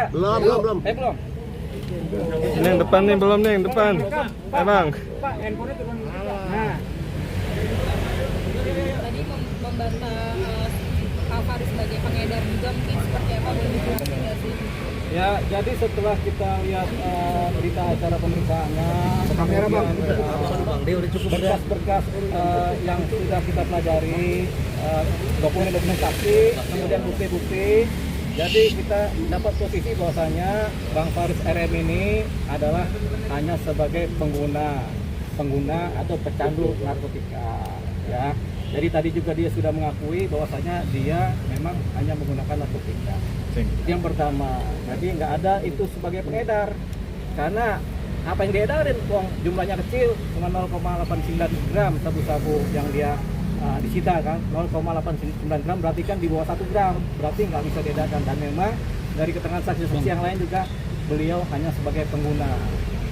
nggak? Belum. Belum. Ini yang depan nih, belum nih, yang depan. Bang. Pak, handphonenya turun. Nah, Tadi membantah Pak Faris sebagai pengedar juga mungkin seperti apa, boleh dijelasin nggak sih? ya jadi setelah kita lihat berita acara pemeriksaannya, Kamera, Bang. berkas-berkas yang sudah kita pelajari, dokumen-dokumen saksi, kemudian bukti-bukti. Jadi kita dapat posisi bahwasanya Bang Faris RM ini adalah hanya sebagai pengguna atau pecandu narkotika, ya. Jadi tadi juga dia sudah mengakui bahwasanya dia memang hanya menggunakan narkotika. Yang pertama, jadi nggak ada itu sebagai pengedar, karena apa yang diedarin, uang jumlahnya kecil, cuma 0,89 gram sabu-sabu yang dia disita kan, 0,89 gram berarti kan di bawah 1 gram, berarti nggak bisa diedarkan. Dan memang dari keterangan saksi-saksi yang lain juga beliau hanya sebagai pengguna.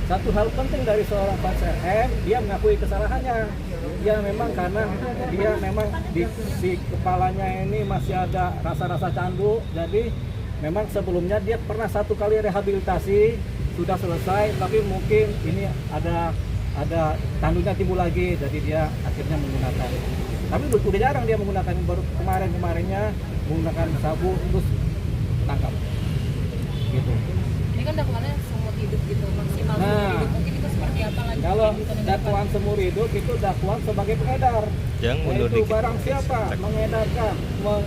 Satu hal penting dari seorang Faris RM, dia mengakui kesalahannya. Ya memang karena dia memang di kepalanya ini masih ada rasa-rasa candu, jadi memang sebelumnya dia pernah 1 kali rehabilitasi sudah selesai, tapi mungkin ini ada candunya timbul lagi, jadi dia akhirnya menggunakan. Tapi udah jarang dia menggunakan, baru kemarinnya menggunakan sabu terus tangkap gitu. Ini kan dakwaannya seumur hidup gitu, maksimal seumur Nah, hidup, mungkin itu seperti apa lagi? kalau dakwaan seumur hidup itu dakwaan sebagai pengedar, yaitu barang siapa mengedarkan,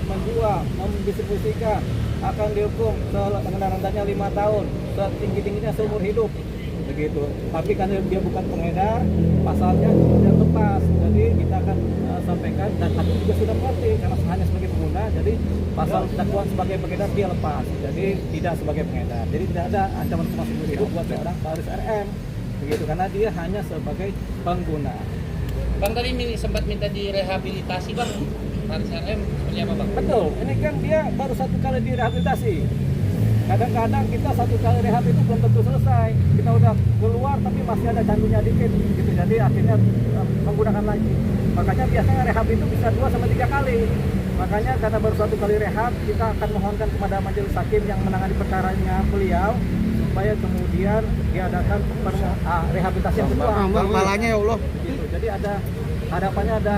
menjual, mendistribusikan akan dihukum rendah-rendahnya 5 tahun, setinggi-tingginya seumur hidup begitu. Tapi karena dia bukan pengedar, pasalnya tidak lepas. Jadi kita akan sampaikan, dan hakim juga sudah mengerti karena hanya sebagai pengguna, jadi pasal dakwaan sebagai pengedar dia lepas, jadi tidak sebagai pengedar. Jadi tidak ada ancaman hukuman seumur hidup buat seorang Faris RM begitu, karena dia hanya sebagai pengguna. Bang tadi sempat minta direhabilitasi Bang, Faris RM seperti apa Bang? Betul, ini kan dia baru 1 kali direhabilitasi. Kadang-kadang kita 1 kali rehab itu belum tentu selesai. Kita udah keluar tapi masih ada candunya dikit gitu. Jadi akhirnya menggunakan lagi. Makanya biasanya rehab itu bisa 2-3 kali. Makanya karena baru 1 kali rehab, kita akan mohonkan kepada majelis hakim yang menangani perkaranya beliau supaya kemudian diadakan rehabilitasi yang kedua. Malahnya ya Allah. Gitu. Jadi ada harapannya ada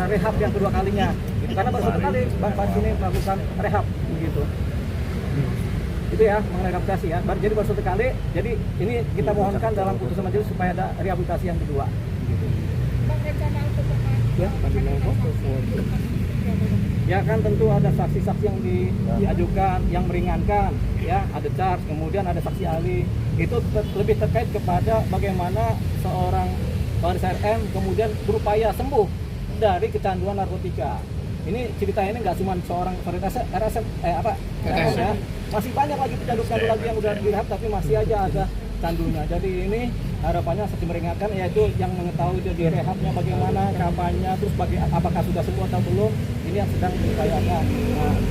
rehab yang kedua kalinya. Gitu. Karena baru 1 kali Bang Faris ini melakukan rehab begitu. Itu ya mengenai rehabilitasi ya. Jadi baru 1 kali. Jadi ini kita mohonkan dalam putusan majelis supaya ada rehabilitasi yang kedua. Gitu. Bang, rencana untuk Ya, ya kan tentu ada saksi-saksi yang diajukan, yang meringankan, ya ada charge, kemudian ada saksi ahli. Itu lebih terkait kepada bagaimana seorang Faris RM kemudian berupaya sembuh dari kecanduan narkotika. Ini ceritanya ini nggak cuma seorang Faris RSM ya. Masih banyak lagi pecandu-pecandu lagi yang udah direhab tapi masih aja ada candunya. Jadi ini harapannya saksi meringankan, yaitu yang mengetahui dia direhabnya bagaimana, kapannya, terus apakah sudah sembuh atau belum, ini yang sedang diupayakan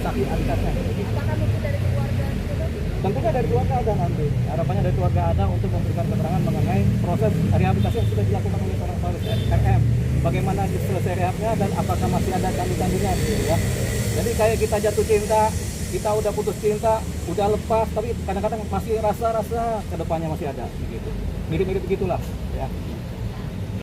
saksi advokatnya. apakah mungkin dari keluarga juga? Tentunya dari keluarga ada nanti. Harapannya dari keluarga ada untuk memberikan keterangan mengenai proses rehabilitasi yang sudah dilakukan oleh seorang Faris RM. Bagaimana selesai rehabnya dan apakah masih ada candu-candunya gitu ya. Jadi kayak kita jatuh cinta, kita udah putus cinta, udah lepas, tapi kadang-kadang masih rasa-rasa kedepannya masih ada begitu. Mirip-mirip begitulah ya.